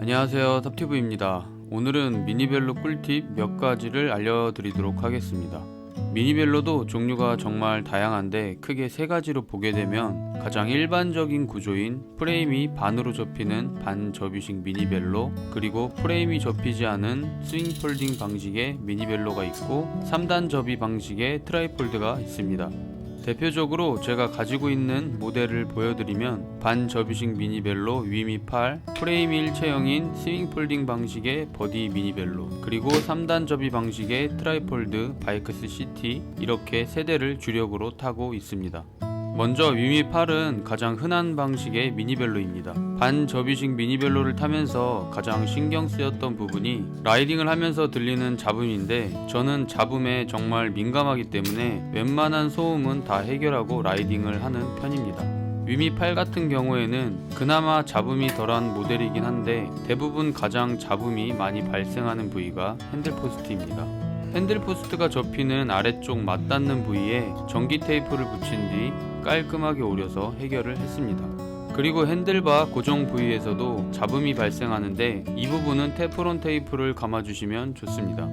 안녕하세요, 탑티브입니다. 오늘은 미니벨로 꿀팁 몇 가지를 알려드리도록 하겠습니다. 미니벨로도 종류가 정말 다양한데 크게 세 가지로 보게 되면 가장 일반적인 구조인 프레임이 반으로 접히는 반접이식 미니벨로, 그리고 프레임이 접히지 않은 스윙 폴딩 방식의 미니벨로가 있고 3단 접이 방식의 트라이폴드가 있습니다. 대표적으로 제가 가지고 있는 모델을 보여드리면 반접이식 미니벨로 위미 8, 프레임이 일체형인 스윙 폴딩 방식의 버디 미니벨로, 그리고 3단 접이 방식의 트라이폴드 바이크스 CT, 이렇게 세 대를 주력으로 타고 있습니다. 먼저 위미 8은 가장 흔한 방식의 미니벨로입니다. 반접이식 미니벨로를 타면서 가장 신경 쓰였던 부분이 라이딩을 하면서 들리는 잡음인데, 저는 잡음에 정말 민감하기 때문에 웬만한 소음은 다 해결하고 라이딩을 하는 편입니다. 위미 8 같은 경우에는 그나마 잡음이 덜한 모델이긴 한데 대부분 가장 잡음이 많이 발생하는 부위가 핸들 포스트입니다. 핸들 포스트가 접히는 아래쪽 맞닿는 부위에 전기 테이프를 붙인 뒤 깔끔하게 오려서 해결을 했습니다. 그리고 핸들바 고정 부위에서도 잡음이 발생하는데 이 부분은 테프론 테이프를 감아주시면 좋습니다.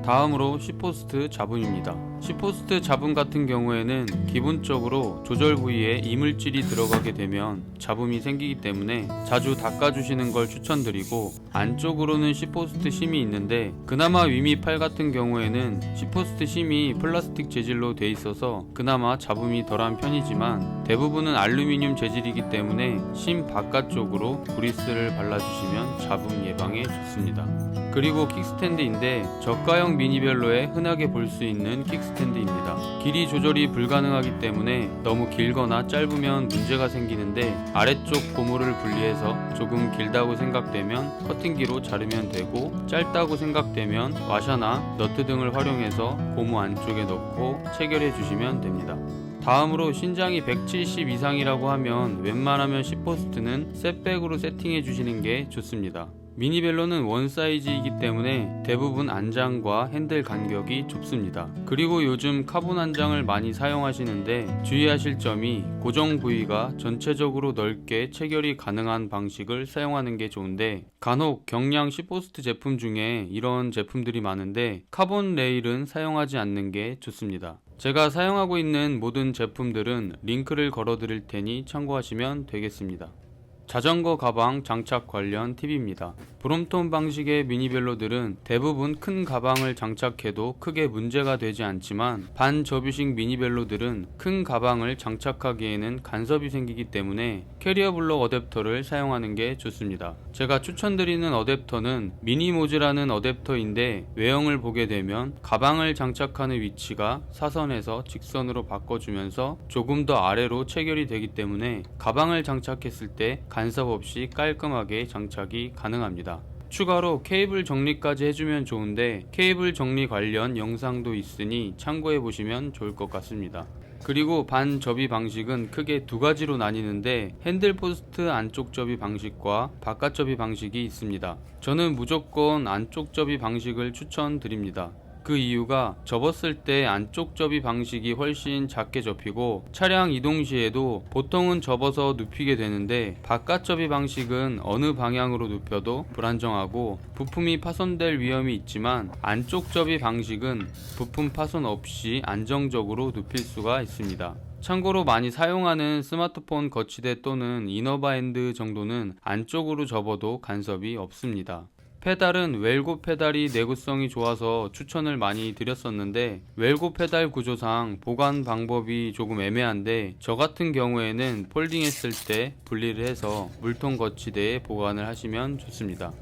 다음으로 C포스트 잡음입니다. C포스트 잡음 같은 경우에는 기본적으로 조절 부위에 이물질이 들어가게 되면 잡음이 생기기 때문에 자주 닦아주시는 걸 추천드리고, 안쪽으로는 C포스트 심이 있는데 그나마 위미 8 같은 경우에는 C포스트 심이 플라스틱 재질로 돼 있어서 그나마 잡음이 덜한 편이지만 대부분은 알루미늄 재질이기 때문에 심 바깥쪽으로 그리스를 발라주시면 잡음 예방에 좋습니다. 그리고 킥스탠드인데 저가형 미니벨로에 흔하게 볼 수 있는 킥스탠드입니다. 길이 조절이 불가능하기 때문에 너무 길거나 짧으면 문제가 생기는데, 아래쪽 고무를 분리해서 조금 길다고 생각되면 커팅기로 자르면 되고, 짧다고 생각되면 와샤나 너트 등을 활용해서 고무 안쪽에 넣고 체결해 주시면 됩니다. 다음으로 신장이 170 이상이라고 하면 웬만하면 C포스트는 셋백으로 세팅해 주시는 게 좋습니다. 미니벨로는 원 사이즈이기 때문에 대부분 안장과 핸들 간격이 좁습니다. 그리고 요즘 카본 안장을 많이 사용하시는데 주의하실 점이 고정 부위가 전체적으로 넓게 체결이 가능한 방식을 사용하는 게 좋은데, 간혹 경량 C포스트 제품 중에 이런 제품들이 많은데 카본 레일은 사용하지 않는 게 좋습니다. 제가 사용하고 있는 모든 제품들은 링크를 걸어 드릴 테니 참고하시면 되겠습니다. 자전거 가방 장착 관련 팁입니다. 브롬톤 방식의 미니벨로들은 대부분 큰 가방을 장착해도 크게 문제가 되지 않지만 반접이식 미니벨로들은 큰 가방을 장착하기에는 간섭이 생기기 때문에 캐리어 블록 어댑터를 사용하는 게 좋습니다. 제가 추천드리는 어댑터는 미니모즈라는 어댑터인데 외형을 보게 되면 가방을 장착하는 위치가 사선에서 직선으로 바꿔주면서 조금 더 아래로 체결이 되기 때문에 가방을 장착했을 때 간섭 없이 깔끔하게 장착이 가능합니다. 추가로 케이블 정리까지 해주면 좋은데 케이블 정리 관련 영상도 있으니 참고해 보시면 좋을 것 같습니다. 그리고 반접이 방식은 크게 두 가지로 나뉘는데 핸들 포스트 안쪽 접이 방식과 바깥 접이 방식이 있습니다. 저는 무조건 안쪽 접이 방식을 추천드립니다. 그 이유가 접었을 때 안쪽 접이 방식이 훨씬 작게 접히고 차량 이동 시에도 보통은 접어서 눕히게 되는데, 바깥 접이 방식은 어느 방향으로 눕혀도 불안정하고 부품이 파손될 위험이 있지만 안쪽 접이 방식은 부품 파손 없이 안정적으로 눕힐 수가 있습니다. 참고로 많이 사용하는 스마트폰 거치대 또는 이너바핸드 정도는 안쪽으로 접어도 간섭이 없습니다. 페달은 웰고 페달이 내구성이 좋아서 추천을 많이 드렸었는데 웰고 페달 구조상 보관 방법이 조금 애매한데 저 같은 경우에는 폴딩했을 때 분리를 해서 물통 거치대에 보관을 하시면 좋습니다.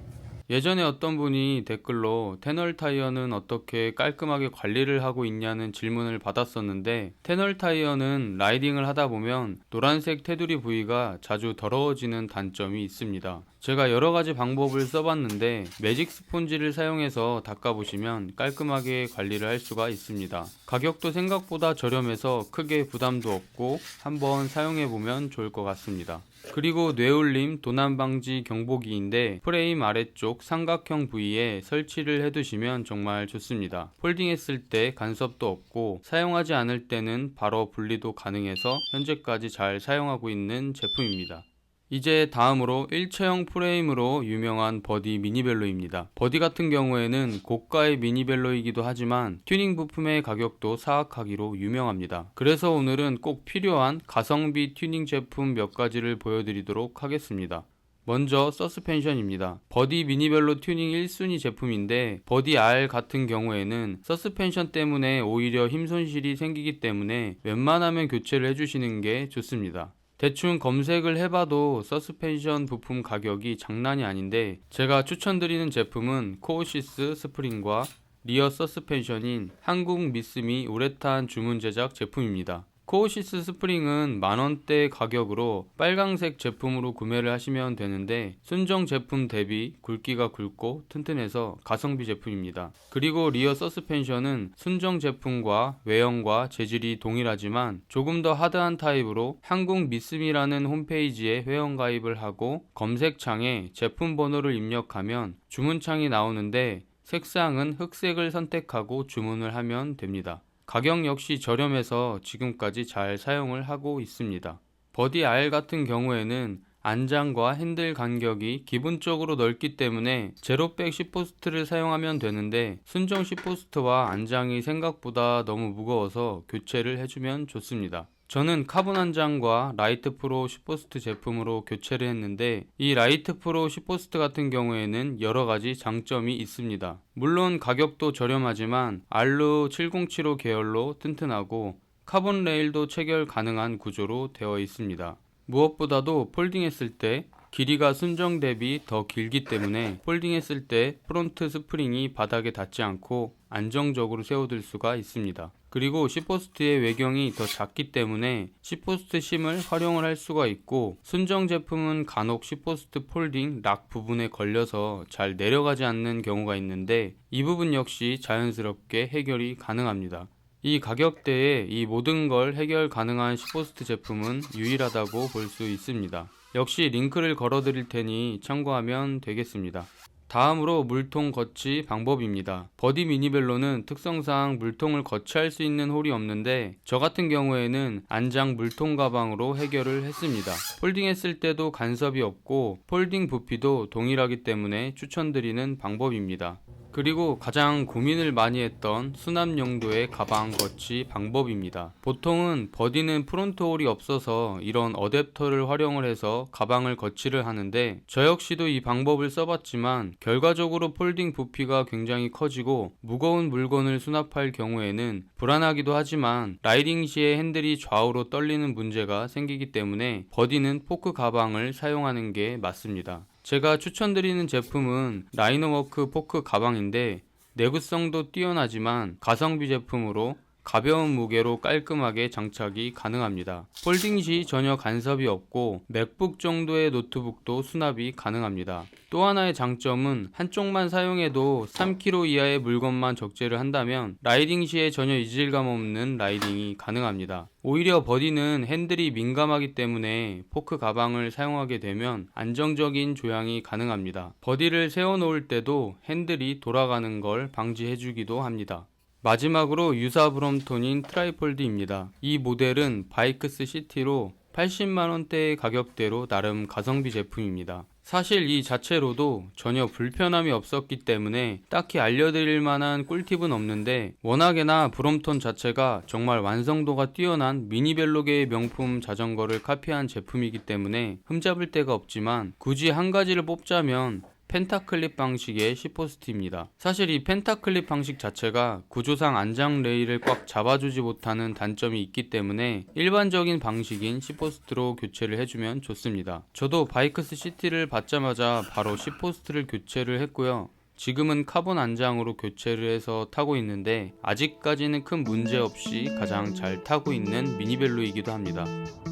예전에 어떤 분이 댓글로 테널 타이어는 어떻게 깔끔하게 관리를 하고 있냐는 질문을 받았었는데, 테널 타이어는 라이딩을 하다 보면 노란색 테두리 부위가 자주 더러워지는 단점이 있습니다. 제가 여러가지 방법을 써봤는데 매직 스폰지를 사용해서 닦아보시면 깔끔하게 관리를 할 수가 있습니다. 가격도 생각보다 저렴해서 크게 부담도 없고 한번 사용해보면 좋을 것 같습니다. 그리고 뇌울림 도난방지 경보기인데 프레임 아래쪽 삼각형 부위에 설치를 해두시면 정말 좋습니다. 폴딩했을 때 간섭도 없고 사용하지 않을 때는 바로 분리도 가능해서 현재까지 잘 사용하고 있는 제품입니다. 이제 다음으로 일체형 프레임으로 유명한 버디 미니벨로입니다. 버디 같은 경우에는 고가의 미니벨로이기도 하지만 튜닝 부품의 가격도 사악하기로 유명합니다. 그래서 오늘은 꼭 필요한 가성비 튜닝 제품 몇 가지를 보여드리도록 하겠습니다. 먼저 서스펜션입니다. 버디 미니벨로 튜닝 1순위 제품인데 버디 R 같은 경우에는 서스펜션 때문에 오히려 힘 손실이 생기기 때문에 웬만하면 교체를 해주시는 게 좋습니다. 대충 검색을 해봐도 서스펜션 부품 가격이 장난이 아닌데 제가 추천드리는 제품은 코오시스 스프링과 리어 서스펜션인 한국 미쓰미 우레탄 주문 제작 제품입니다. 코오시스 스프링은 만원대 가격으로 빨강색 제품으로 구매를 하시면 되는데 순정 제품 대비 굵기가 굵고 튼튼해서 가성비 제품입니다. 그리고 리어 서스펜션은 순정 제품과 외형과 재질이 동일하지만 조금 더 하드한 타입으로 한국 미쓰미라는 홈페이지에 회원가입을 하고 검색창에 제품 번호를 입력하면 주문창이 나오는데 색상은 흑색을 선택하고 주문을 하면 됩니다. 가격 역시 저렴해서 지금까지 잘 사용을 하고 있습니다. 버디 R 같은 경우에는 안장과 핸들 간격이 기본적으로 넓기 때문에 제로백 10포스트를 사용하면 되는데 순정 10포스트와 안장이 생각보다 너무 무거워서 교체를 해주면 좋습니다. 저는 카본 안장과 라이트 프로 10포스트 제품으로 교체를 했는데 이 라이트 프로 10포스트 같은 경우에는 여러가지 장점이 있습니다. 물론 가격도 저렴하지만 알루 7075 계열로 튼튼하고 카본 레일도 체결 가능한 구조로 되어 있습니다. 무엇보다도 폴딩했을 때 길이가 순정 대비 더 길기 때문에 폴딩했을 때 프론트 스프링이 바닥에 닿지 않고 안정적으로 세워둘 수가 있습니다. 그리고 10포스트의 외경이 더 작기 때문에 10포스트 심을 활용을 할 수가 있고 순정 제품은 간혹 10포스트 폴딩 락 부분에 걸려서 잘 내려가지 않는 경우가 있는데 이 부분 역시 자연스럽게 해결이 가능합니다. 이 가격대에 이 모든 걸 해결 가능한 10포스트 제품은 유일하다고 볼 수 있습니다. 역시 링크를 걸어 드릴 테니 참고하면 되겠습니다. 다음으로 물통 거치 방법입니다. 버디 미니벨로는 특성상 물통을 거치할 수 있는 홀이 없는데 저 같은 경우에는 안장 물통 가방으로 해결을 했습니다. 폴딩했을 때도 간섭이 없고 폴딩 부피도 동일하기 때문에 추천드리는 방법입니다. 그리고 가장 고민을 많이 했던 수납 용도의 가방 거치 방법입니다. 보통은 버디는 프론트 홀이 없어서 이런 어댑터를 활용을 해서 가방을 거치를 하는데 저 역시도 이 방법을 써봤지만 결과적으로 폴딩 부피가 굉장히 커지고 무거운 물건을 수납할 경우에는 불안하기도 하지만 라이딩 시에 핸들이 좌우로 떨리는 문제가 생기기 때문에 버디는 포크 가방을 사용하는 게 맞습니다. 제가 추천드리는 제품은 라이너워크 포크 가방인데 내구성도 뛰어나지만 가성비 제품으로 가벼운 무게로 깔끔하게 장착이 가능합니다. 폴딩 시 전혀 간섭이 없고 맥북 정도의 노트북도 수납이 가능합니다. 또 하나의 장점은 한쪽만 사용해도 3kg 이하의 물건만 적재를 한다면 라이딩 시에 전혀 이질감 없는 라이딩이 가능합니다. 오히려 버디는 핸들이 민감하기 때문에 포크 가방을 사용하게 되면 안정적인 조향이 가능합니다. 버디를 세워 놓을 때도 핸들이 돌아가는 걸 방지해주기도 합니다. 마지막으로 유사 브롬톤인 트라이폴드입니다. 이 모델은 바이크스 시티로 80만원대의 가격대로 나름 가성비 제품입니다. 사실 이 자체로도 전혀 불편함이 없었기 때문에 딱히 알려드릴 만한 꿀팁은 없는데 워낙에나 브롬톤 자체가 정말 완성도가 뛰어난 미니벨로계의 명품 자전거를 카피한 제품이기 때문에 흠잡을 데가 없지만 굳이 한 가지를 뽑자면 펜타클립 방식의 10포스트입니다. 사실 이 펜타클립 방식 자체가 구조상 안장 레일을 꽉 잡아주지 못하는 단점이 있기 때문에 일반적인 방식인 10포스트로 교체를 해주면 좋습니다. 저도 바이크스 시티를 받자마자 바로 10포스트를 교체를 했고요. 지금은 카본 안장으로 교체를 해서 타고 있는데 아직까지는 큰 문제 없이 가장 잘 타고 있는 미니벨로이기도 합니다.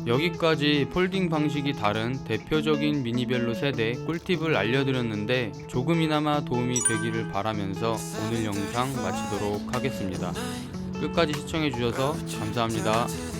여기까지 폴딩 방식이 다른 대표적인 미니벨로 세대 꿀팁을 알려드렸는데 조금이나마 도움이 되기를 바라면서 오늘 영상 마치도록 하겠습니다. 끝까지 시청해주셔서 감사합니다.